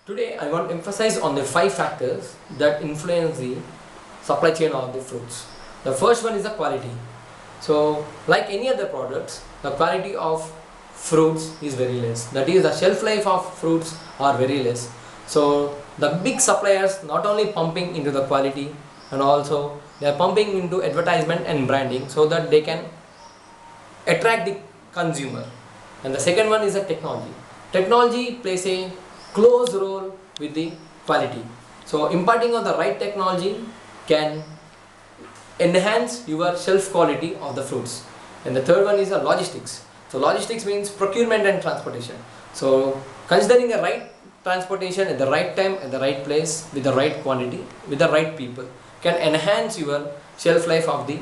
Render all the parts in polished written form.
Today I want to emphasize on the 5 factors that influence the supply chain of the fruits. The first one is the quality. So like any other products, the quality of fruits is very less. That is, the shelf life of fruits are very less. So the big suppliers not only pumping into the quality, and also they are pumping into advertisement and branding so that they can attract the consumer. And the second one is the technology. Technology plays a close role with the quality. So imparting of the right technology can enhance your shelf quality of the fruits. And the third one is the logistics. So logistics means procurement and transportation. So considering the right transportation at the right time, at the right place, with the right quantity, with the right people, can enhance your shelf life of the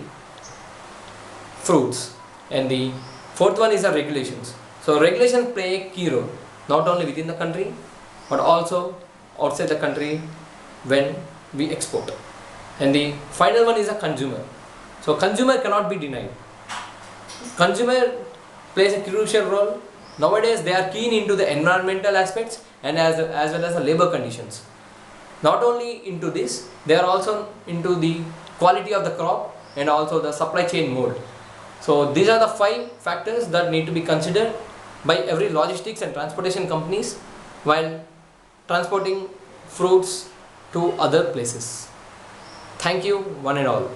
fruits. And the fourth one is the regulations. So regulations play a key role, not only within the country but also outside the country when we export. And the final one is the consumer. So consumer cannot be denied. Consumer plays a crucial role. Nowadays they are keen into the environmental aspects and as well as the labor conditions. Not only into this, they are also into the quality of the crop and also the supply chain mode. So these are the 5 factors that need to be considered by every logistics and transportation companies while transporting fruits to other places. Thank you one and all.